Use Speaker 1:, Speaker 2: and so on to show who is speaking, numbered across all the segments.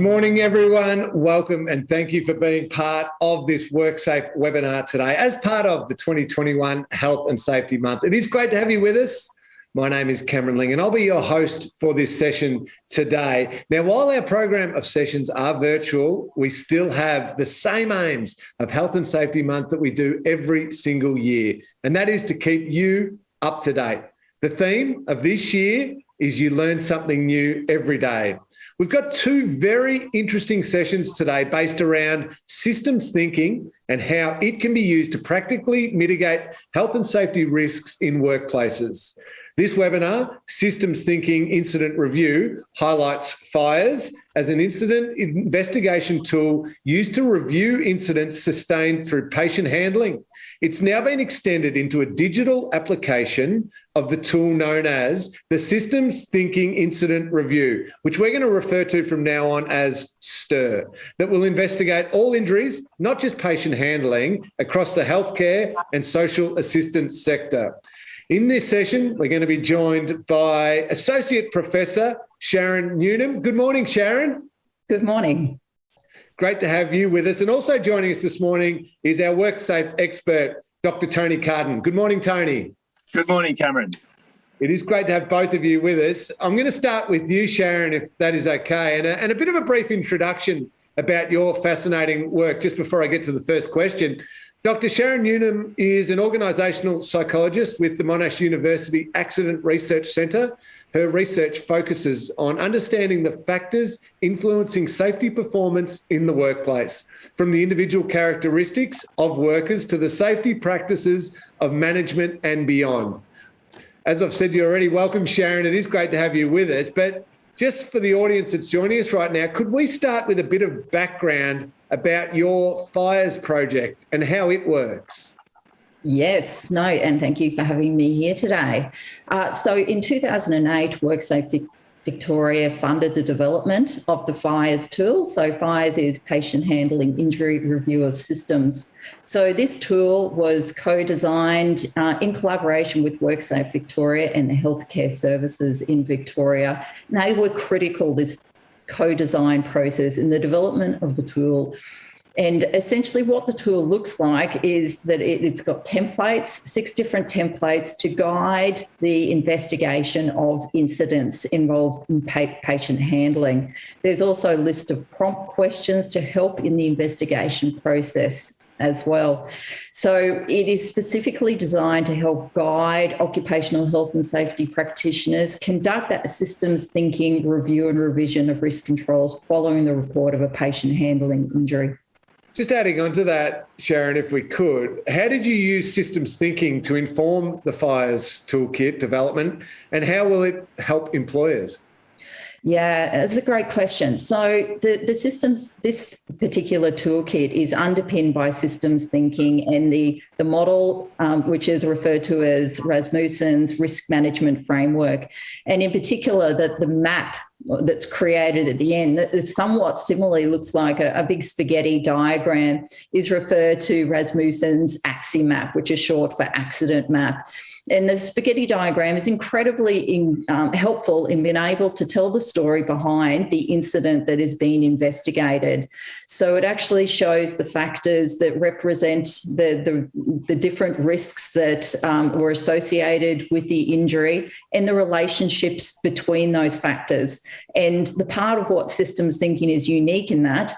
Speaker 1: morning, everyone. Welcome and thank you for being part of this WorkSafe webinar today as part of the 2021 Health and Safety Month. It is great to have you with us. My name is Cameron Ling and I'll be your host for this session today. Now, while our program of sessions are virtual, we still have the same aims of Health and Safety Month that we do every single year, and that is to keep you up to date. The theme of this year is you learn something new every day. We've got two very interesting sessions today based around systems thinking and how it can be used to practically mitigate health and safety risks in workplaces. This webinar, Systems Thinking Incident Review, highlights FIRES as an incident investigation tool used to review incidents sustained through patient handling. It's now been extended into a digital application of the tool known as the Systems Thinking Incident Review, which we're going to refer to from now on as STIR, that will investigate all injuries, not just patient handling, across the healthcare and social assistance sector. In this session, we're going to be joined by Associate Professor Sharon Newnham. Good morning, Sharon.
Speaker 2: Good morning.
Speaker 1: Great to have you with us. And also joining us this morning is our WorkSafe expert, Dr. Tony Carden. Good morning, Tony.
Speaker 3: Good morning, Cameron.
Speaker 1: It is great to have both of you with us. I'm going to start with you, Sharon, if that is okay, and a bit of a brief introduction about your fascinating work just before I get to the first question. Dr. Sharon Newnham is an organisational psychologist with the Monash University Accident Research Centre. Her research focuses on understanding the factors influencing safety performance in the workplace, from the individual characteristics of workers to the safety practices of management and beyond. As I've said to you already, welcome, Sharon. It is great to have you with us. But just for the audience that's joining us right now, could we start with a bit of background about your FIRES project and how it works?
Speaker 2: Yes, no, and thank you for having me here today. So in 2008, WorkSafe Victoria funded the development of the FIRES tool. So FIRES is Patient Handling Injury Review of Systems. So this tool was co-designed in collaboration with WorkSafe Victoria and the healthcare services in Victoria. And they were critical, this co-design process in the development of the tool. And essentially what the tool looks like is that it's got templates, 6 different templates to guide the investigation of incidents involved in patient handling. There's also a list of prompt questions to help in the investigation process as well. So it is specifically designed to help guide occupational health and safety practitioners conduct that systems thinking review and revision of risk controls following the report of a patient handling injury.
Speaker 1: Just adding on to that, Sharon, if we could, how did you use systems thinking to inform the FIRES toolkit development, and how will it help employers?
Speaker 2: Yeah, that's a great question. So the systems, this particular toolkit is underpinned by systems thinking and the model, which is referred to as Rasmussen's risk management framework. And in particular, the map that's created at the end, that somewhat similarly looks like a big spaghetti diagram, is referred to Rasmussen's AXI map, which is short for accident map. And the spaghetti diagram is incredibly helpful in being able to tell the story behind the incident that is being investigated. So it actually shows the factors that represent the different risks that were associated with the injury and the relationships between those factors. And the part of what systems thinking is unique in that,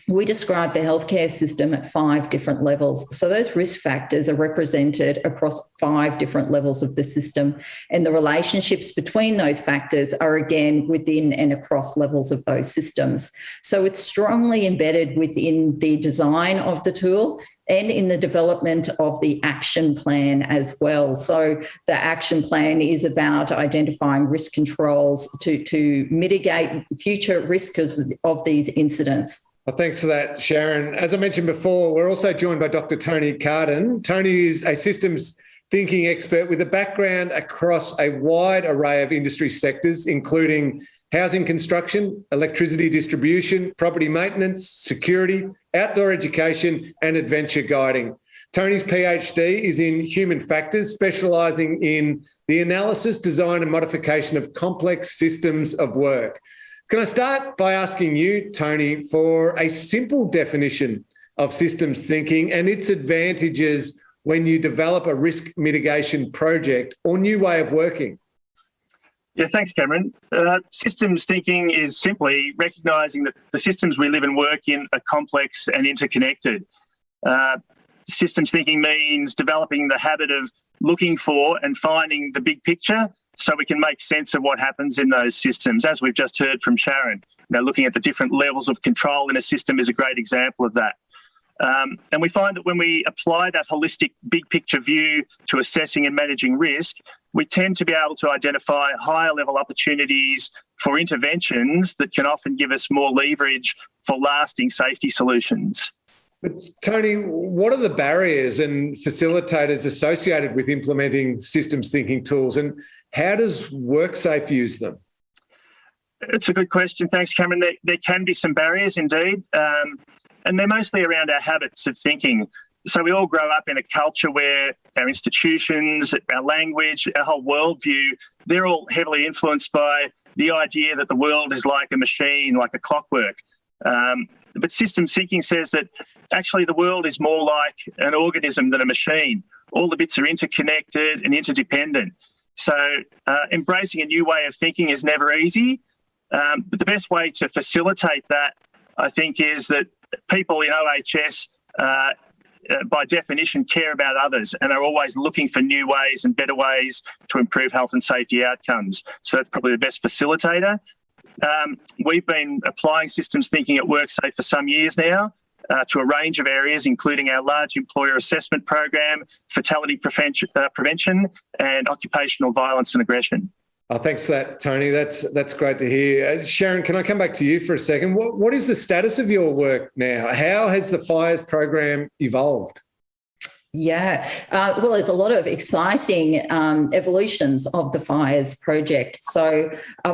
Speaker 2: we describe the healthcare system at 5 different levels. So those risk factors are represented across 5 different levels of the system, and the relationships between those factors are again within and across levels of those systems. So it's strongly embedded within the design of the tool and in the development of the action plan as well. So the action plan is about identifying risk controls to mitigate future risks of these incidents.
Speaker 1: Well, thanks for that, Sharon. As I mentioned before, we're also joined by Dr. Tony Carden. Tony is a systems thinking expert with a background across a wide array of industry sectors, including housing construction, electricity distribution, property maintenance, security, outdoor education, and adventure guiding. Tony's PhD is in human factors, specialising in the analysis, design and modification of complex systems of work. Can I start by asking you, Tony, for a simple definition of systems thinking and its advantages when you develop a risk mitigation project or new way of working?
Speaker 3: Yeah, thanks, Cameron. Systems thinking is simply recognising that the systems we live and work in are complex and interconnected. Systems thinking means developing the habit of looking for and finding the big picture so we can make sense of what happens in those systems. As we've just heard from Sharon, looking at the different levels of control in a system is a great example of that. And we find that when we apply that holistic big picture view to assessing and managing risk, we tend to be able to identify higher level opportunities for interventions that can often give us more leverage for lasting safety solutions.
Speaker 1: But Tony, what are the barriers and facilitators associated with implementing systems thinking tools, and how does WorkSafe use them?
Speaker 3: It's a good question. Thanks, Cameron. There can be some barriers indeed, and they're mostly around our habits of thinking. So we all grow up in a culture where our institutions, our language, our whole worldview, they're all heavily influenced by the idea that the world is like a machine, like a clockwork. But systems thinking says that actually the world is more like an organism than a machine. All the bits are interconnected and interdependent. So embracing a new way of thinking is never easy. But the best way to facilitate that, I think, is that people in OHS, by definition, care about others and are always looking for new ways and better ways to improve health and safety outcomes. So that's probably the best facilitator. We've been applying systems thinking at WorkSafe for some years now to a range of areas, including our large employer assessment program, fatality prevention, and occupational violence and aggression.
Speaker 1: Oh, thanks for that, Tony. That's great to hear. Sharon, can I come back to you for a second? What is the status of your work now? How has the FIRES program evolved?
Speaker 2: Yeah, well, there's a lot of exciting evolutions of the FIRES project. So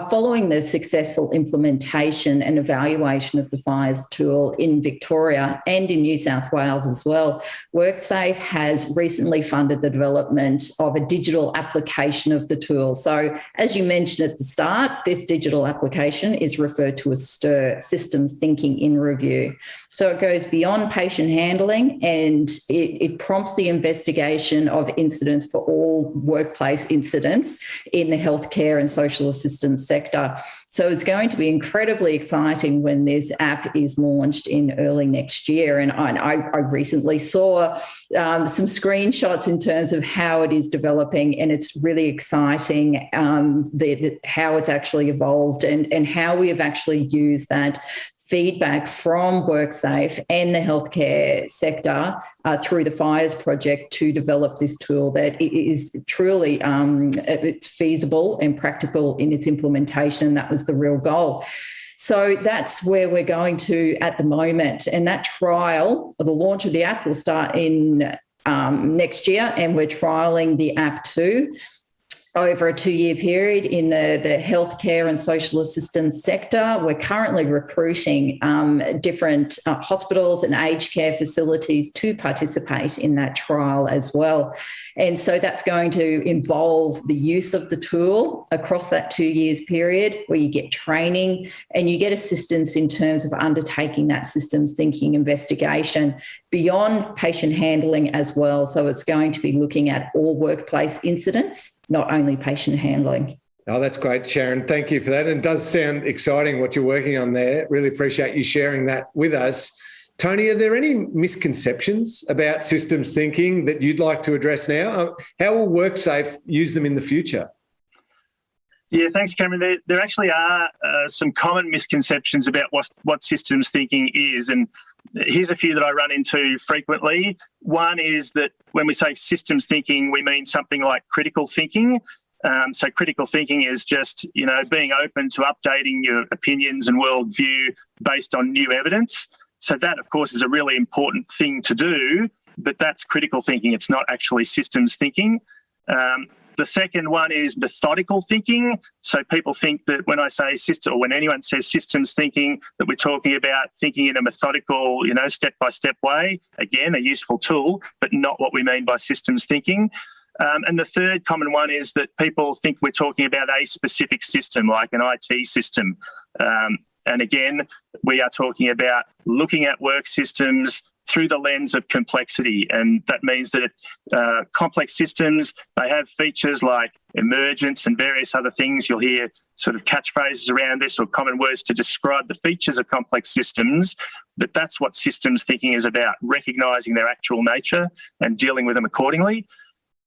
Speaker 2: following the successful implementation and evaluation of the FIRES tool in Victoria and in New South Wales as well, WorkSafe has recently funded the development of a digital application of the tool. So as you mentioned at the start, this digital application is referred to as STIR, Systems Thinking in Review. So it goes beyond patient handling and it prompts the investigation of incidents for all workplace incidents in the healthcare and social assistance sector. So it's going to be incredibly exciting when this app is launched in early next year. And I recently saw some screenshots in terms of how it is developing, and it's really exciting how it's actually evolved and how we have actually used that feedback from WorkSafe and the healthcare sector through the FIRES project to develop this tool that is truly it's feasible and practical in its implementation. And that was the real goal. So that's where we're going to at the moment. And that trial, or the launch of the app, will start in next year, and we're trialling the app too over a 2-year period in the healthcare and social assistance sector. We're currently recruiting different hospitals and aged care facilities to participate in that trial as well. And so that's going to involve the use of the tool across that 2 years period, where you get training and you get assistance in terms of undertaking that systems thinking investigation beyond patient handling as well. So it's going to be looking at all workplace incidents, not only patient handling.
Speaker 1: Oh, that's great, Sharon. Thank you for that. And it does sound exciting what you're working on there. Really appreciate you sharing that with us. Tony, are there any misconceptions about systems thinking that you'd like to address now? How will WorkSafe use them in the future?
Speaker 3: Yeah, thanks, Cameron. There actually are some common misconceptions about what systems thinking is, and here's a few that I run into frequently. One is that when we say systems thinking, we mean something like critical thinking. So critical thinking is just, being open to updating your opinions and worldview based on new evidence. So that, of course, is a really important thing to do, but that's critical thinking. It's not actually systems thinking. The second one is methodical thinking. So people think that when I say system, or when anyone says systems thinking, that we're talking about thinking in a methodical, step-by-step way. Again, a useful tool, but not what we mean by systems thinking. And the third common one is that people think we're talking about a specific system, like an IT system. And again, we are talking about looking at work systems through the lens of complexity. And that means that complex systems, they have features like emergence and various other things. You'll hear sort of catchphrases around this or common words to describe the features of complex systems, but that's what systems thinking is about, recognising their actual nature and dealing with them accordingly.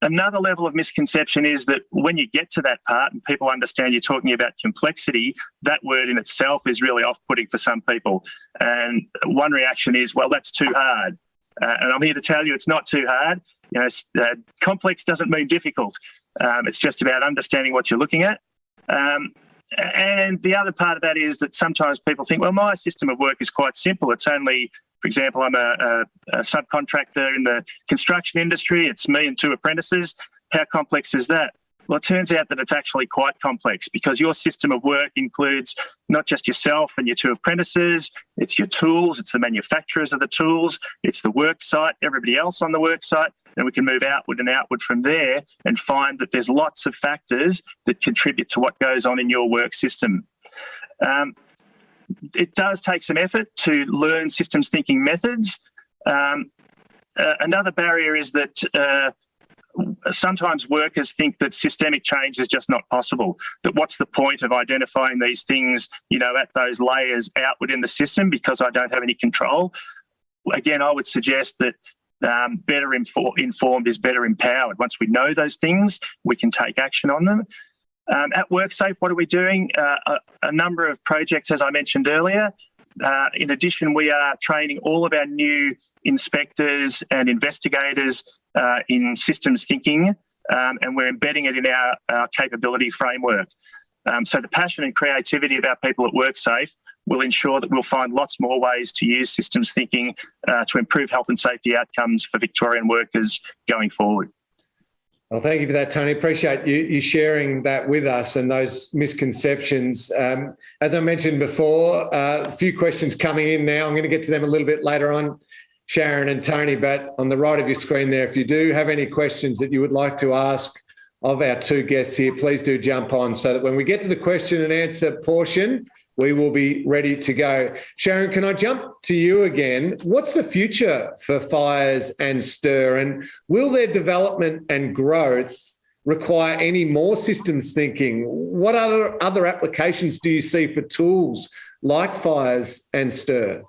Speaker 3: Another level of misconception is that when you get to that part and people understand you're talking about complexity, that word in itself is really off-putting for some people. And one reaction is, well, that's too hard. And I'm here to tell you it's not too hard. You know, complex doesn't mean difficult. It's just about understanding what you're looking at. And the other part of that is that sometimes people think, well, my system of work is quite simple. It's only, for example, I'm a subcontractor in the construction industry. It's me and 2 apprentices. How complex is that? Well, it turns out that it's actually quite complex because your system of work includes not just yourself and your 2 apprentices, it's your tools, it's the manufacturers of the tools, it's the work site, everybody else on the work site, and we can move outward and outward from there and find that there's lots of factors that contribute to what goes on in your work system. It does take some effort to learn systems thinking methods. Another barrier is that sometimes workers think that systemic change is just not possible, that what's the point of identifying these things, you know, at those layers outward in the system because I don't have any control. Again, I would suggest that better informed is better empowered. Once we know those things, we can take action on them. At WorkSafe, what are we doing? A number of projects, as I mentioned earlier. In addition, we are training all of our new inspectors and investigators in systems thinking, and we're embedding it in our capability framework. So the passion and creativity of our people at WorkSafe will ensure that we'll find lots more ways to use systems thinking to improve health and safety outcomes for Victorian workers going forward.
Speaker 1: Well, thank you for that, Tony. Appreciate you sharing that with us and those misconceptions. As I mentioned before, a few questions coming in now. I'm going to get to them a little bit later on, Sharon and Tony, but on the right of your screen there, if you do have any questions that you would like to ask of our 2 guests here, please do jump on so that when we get to the question and answer portion, we will be ready to go. Sharon, can I jump to you again? What's the future for fires and STIR, and will their development and growth require any more systems thinking? What other applications do you see for tools like fires and STIR?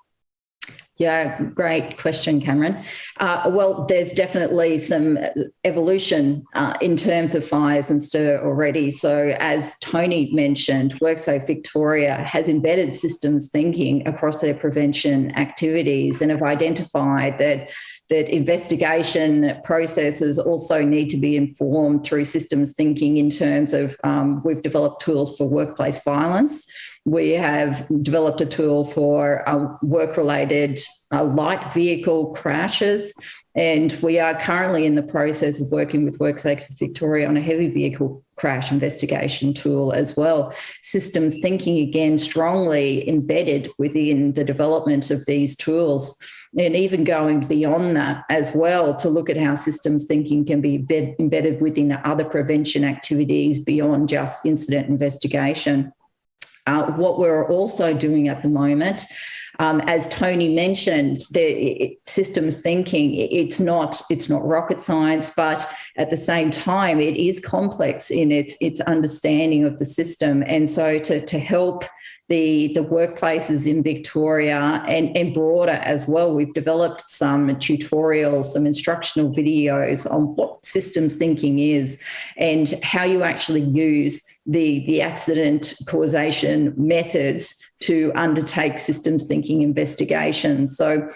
Speaker 2: Yeah, great question, Cameron. Well, there's definitely some evolution in terms of fires and STIR already. So as Tony mentioned, WorkSafe Victoria has embedded systems thinking across their prevention activities and have identified that investigation processes also need to be informed through systems thinking in terms of we've developed tools for workplace violence. We have developed a tool for work-related light vehicle crashes, and we are currently in the process of working with WorkSafe Victoria on a heavy vehicle crash investigation tool as well. Systems thinking, again, strongly embedded within the development of these tools, and even going beyond that as well to look at how systems thinking can be embedded within other prevention activities beyond just incident investigation. What we're also doing at the moment, as Tony mentioned, the systems thinking, it's not rocket science, but at the same time, it is complex in its understanding of the system. And so to help the workplaces in Victoria and broader as well, we've developed some tutorials, some instructional videos on what systems thinking is and how you actually use the accident causation methods to undertake systems thinking investigations. So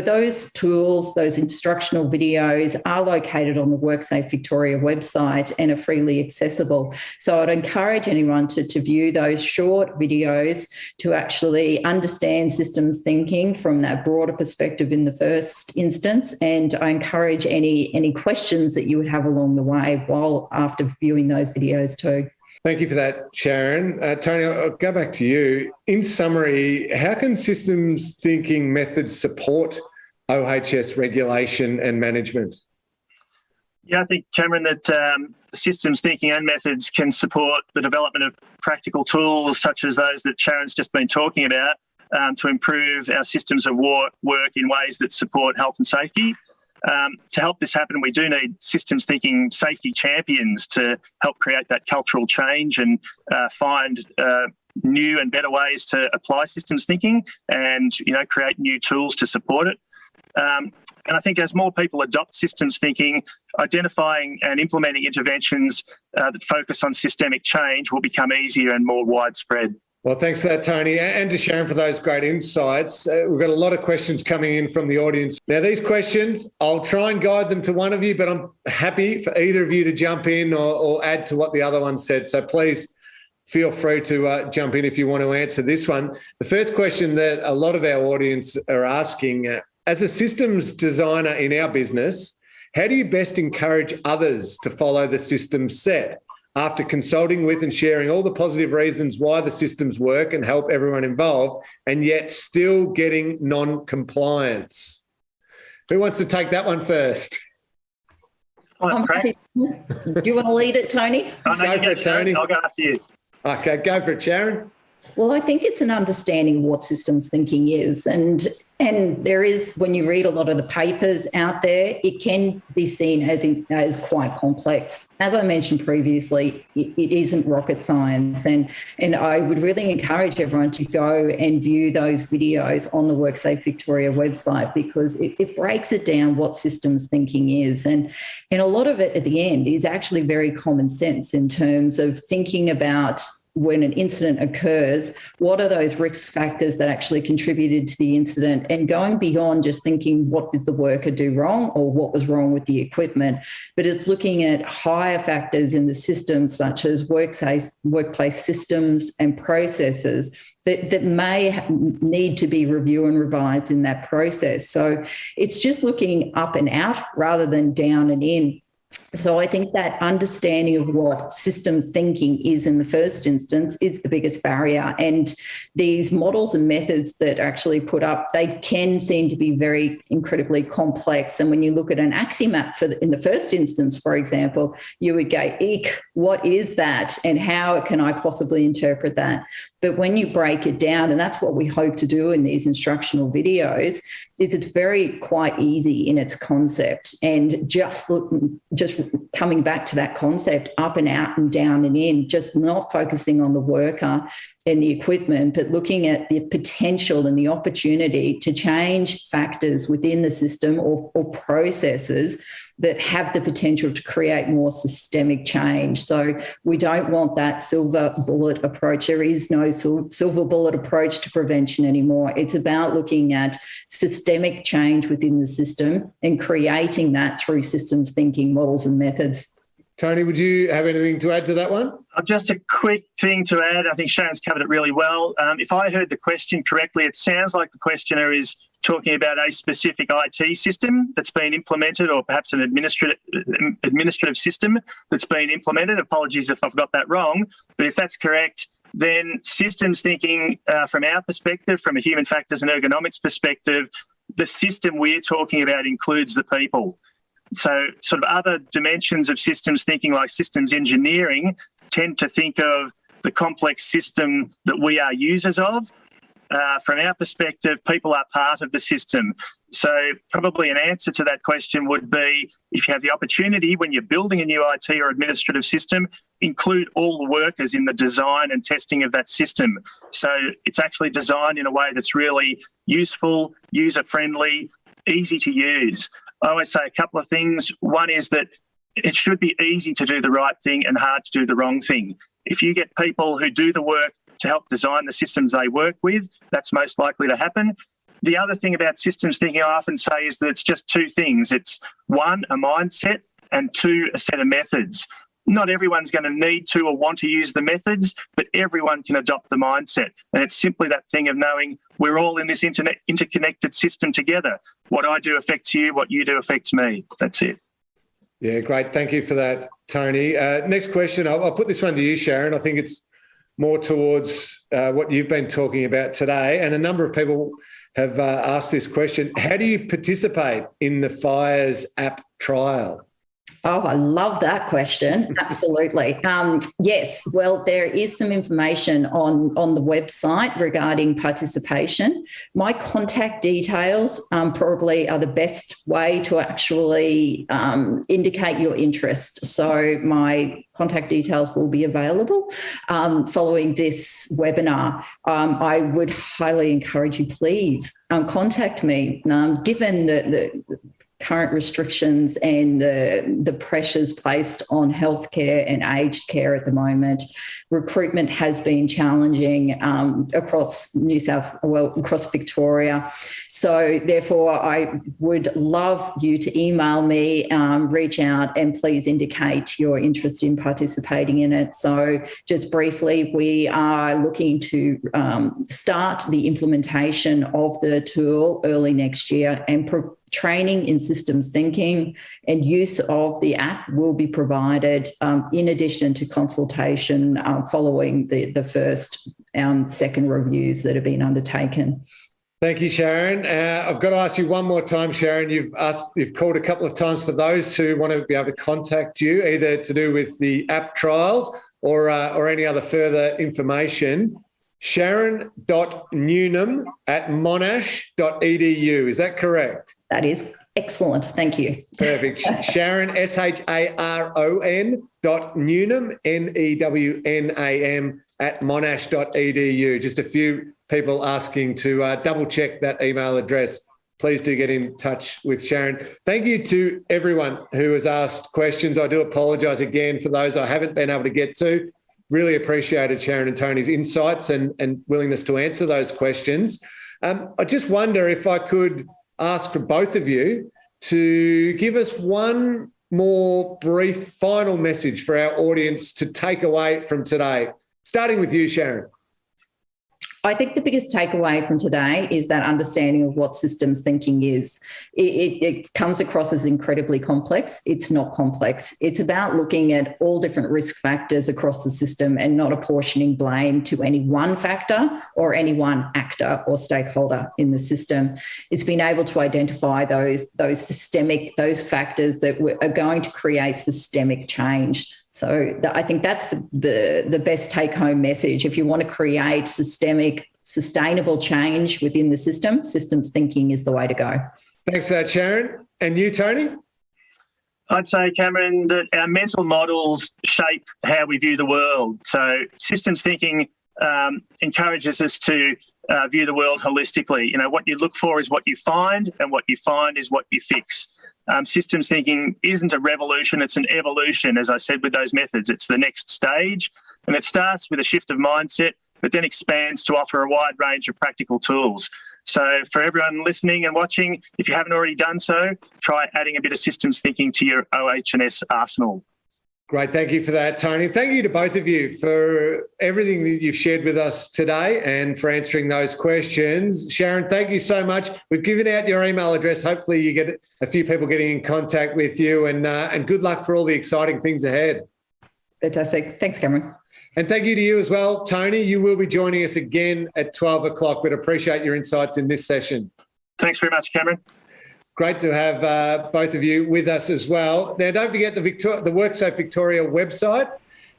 Speaker 2: those tools, those instructional videos are located on the WorkSafe Victoria website and are freely accessible. So I'd encourage anyone to view those short videos to actually understand systems thinking from that broader perspective in the first instance. And I encourage any questions that you would have along the way while after viewing those videos too.
Speaker 1: Thank you for that, Sharon. Tony, I'll go back to you. In summary, how can systems thinking methods support OHS regulation and management?
Speaker 3: Yeah, I think, Cameron, that systems thinking and methods can support the development of practical tools such as those that Sharon's just been talking about to improve our systems of work in ways that support health and safety. To help this happen, we do need systems thinking safety champions to help create that cultural change and find new and better ways to apply systems thinking and, create new tools to support it. And I think as more people adopt systems thinking, identifying and implementing interventions that focus on systemic change will become easier and more widespread.
Speaker 1: Well, thanks for that, Tony, and to Sharon for those great insights. We've got a lot of questions coming in from the audience. Now, these questions, I'll try and guide them to one of you, but I'm happy for either of you to jump in or add to what the other one said. So please feel free to jump in if you want to answer this one. The first question that a lot of our audience are asking, as a systems designer in our business, how do you best encourage others to follow the system set after consulting with and sharing all the positive reasons why the systems work and help everyone involved, and yet still getting non-compliance? Who wants to take that one first?
Speaker 2: Do you want to lead it, Tony?
Speaker 3: Go for it, Tony. I'll go after you.
Speaker 1: Okay, go for it, Sharon.
Speaker 2: Well, I think it's an understanding of what systems thinking is. And there is, when you read a lot of the papers out there, it can be seen as quite complex. As I mentioned previously, it isn't rocket science. And I would really encourage everyone to go and view those videos on the WorkSafe Victoria website, because it breaks it down what systems thinking is. And a lot of it at the end is actually very common sense in terms of thinking about when an incident occurs, what are those risk factors that actually contributed to the incident, and going beyond just thinking what did the worker do wrong or what was wrong with the equipment. But it's looking at higher factors in the system, such as workplace systems and processes that may need to be reviewed and revised in that process. So it's just looking up and out rather than down and in. So I think that understanding of what systems thinking is in the first instance is the biggest barrier. And these models and methods that are actually put up, they can seem to be very incredibly complex. And when you look at an axiomat in the first instance, for example, you would go, eek, what is that? And how can I possibly interpret that? But when you break it down, and that's what we hope to do in these instructional videos, is it's very quite easy in its concept. And just coming back to that concept, up and out and down and in, just not focusing on the worker and the equipment, but looking at the potential and the opportunity to change factors within the system or processes that have the potential to create more systemic change. So we don't want that silver bullet approach. There is no silver bullet approach to prevention anymore. It's about looking at systemic change within the system and creating that through systems thinking models and methods.
Speaker 1: Tony, would you have anything to add to that one?
Speaker 3: Just a quick thing to add. I think Sharon's covered it really well. If I heard the question correctly, it sounds like the questioner is talking about a specific IT system that's been implemented, or perhaps an administrative system that's been implemented. Apologies if I've got that wrong. But if that's correct, then systems thinking from our perspective, from a human factors and ergonomics perspective, the system we're talking about includes the people. So sort of other dimensions of systems thinking, like systems engineering, tend to think of the complex system that we are users of. From our perspective, people are part of the system. So probably an answer to that question would be, if you have the opportunity when you're building a new IT or administrative system, include all the workers in the design and testing of that system. So it's actually designed in a way that's really useful, user-friendly, easy to use. I always say a couple of things. One is that it should be easy to do the right thing and hard to do the wrong thing. If you get people who do the work to help design the systems they work with, that's most likely to happen. The other thing about systems thinking I often say is that it's just two things. It's one, a mindset, and two, a set of methods. Not everyone's going to need to or want to use the methods, but everyone can adopt the mindset. And it's simply that thing of knowing we're all in this interconnected system together. What I do affects you, what you do affects me. That's it.
Speaker 1: Yeah, great. Thank you for that, Tony. Next question. I'll put this one to you, Sharon. I think it's more towards what you've been talking about today. And a number of people have asked this question. How do you participate in the FIRES app trial?
Speaker 2: Oh, I love that question. Absolutely. Yes. Well, there is some information on the website regarding participation. My contact details probably are the best way to actually indicate your interest. So my contact details will be available following this webinar. I would highly encourage you, please contact me. Given the current restrictions and the pressures placed on healthcare and aged care at the moment, recruitment has been challenging across across Victoria. So therefore, I would love you to email me, reach out, and please indicate your interest in participating in it. So just briefly, we are looking to start the implementation of the tool early next year, and training in systems thinking and use of the app will be provided in addition to consultation following the first and second reviews that have been undertaken.
Speaker 1: Thank you, Sharon. I've got to ask you one more time, Sharon. You've called a couple of times for those who want to be able to contact you, either to do with the app trials or any other further information. Sharon.Newnham@monash.edu. Is that correct?
Speaker 2: That is excellent. Thank you.
Speaker 1: Perfect. Sharon, SHARON.Newnham, NEWNAM @monash.edu. Just a few people asking to double check that email address. Please do get in touch with Sharon. Thank you to everyone who has asked questions. I do apologise again for those I haven't been able to get to. Really appreciated Sharon and Tony's insights and willingness to answer those questions. I just wonder if I could ask for both of you to give us one more brief final message for our audience to take away from today. Starting with you, Sharon.
Speaker 2: I think the biggest takeaway from today is that understanding of what systems thinking is. It comes across as incredibly complex. It's not complex. It's about looking at all different risk factors across the system and not apportioning blame to any one factor or any one actor or stakeholder in the system. It's been able to identify those factors that are going to create systemic change. So I think that's the best take-home message. If you want to create systemic, sustainable change within the system, systems thinking is the way to go.
Speaker 1: Thanks for that, Sharon. And you, Tony?
Speaker 3: I'd say, Cameron, that our mental models shape how we view the world. So systems thinking encourages us to view the world holistically. You know, what you look for is what you find, and what you find is what you fix. Systems thinking isn't a revolution, it's an evolution, as I said, with those methods. It's the next stage, and it starts with a shift of mindset, but then expands to offer a wide range of practical tools. So for everyone listening and watching, if you haven't already done so, try adding a bit of systems thinking to your OH&S arsenal.
Speaker 1: Great. Thank you for that, Tony. Thank you to both of you for everything that you've shared with us today and for answering those questions. Sharon, thank you so much. We've given out your email address. Hopefully you get a few people getting in contact with you, and good luck for all the exciting things ahead.
Speaker 2: Fantastic. Thanks, Cameron.
Speaker 1: And thank you to you as well, Tony. You will be joining us again at 12 o'clock, but appreciate your insights in this session.
Speaker 3: Thanks very much, Cameron.
Speaker 1: Great to have both of you with us as well. Now, don't forget the WorkSafe Victoria website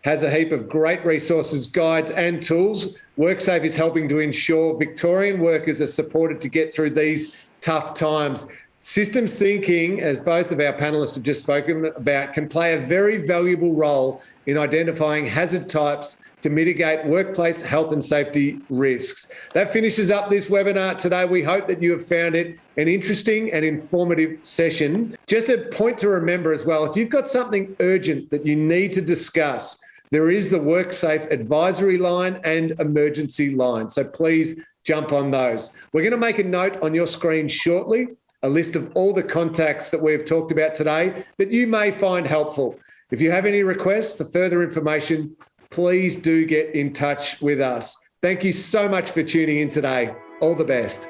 Speaker 1: has a heap of great resources, guides and tools. WorkSafe is helping to ensure Victorian workers are supported to get through these tough times. Systems thinking, as both of our panellists have just spoken about, can play a very valuable role in identifying hazard types to mitigate workplace health and safety risks. That finishes up this webinar today. We hope that you have found it an interesting and informative session. Just a point to remember as well, if you've got something urgent that you need to discuss, there is the WorkSafe advisory line and emergency line. So please jump on those. We're going to make a note on your screen shortly, a list of all the contacts that we've talked about today that you may find helpful. If you have any requests for further information, please do get in touch with us. Thank you so much for tuning in today. All the best.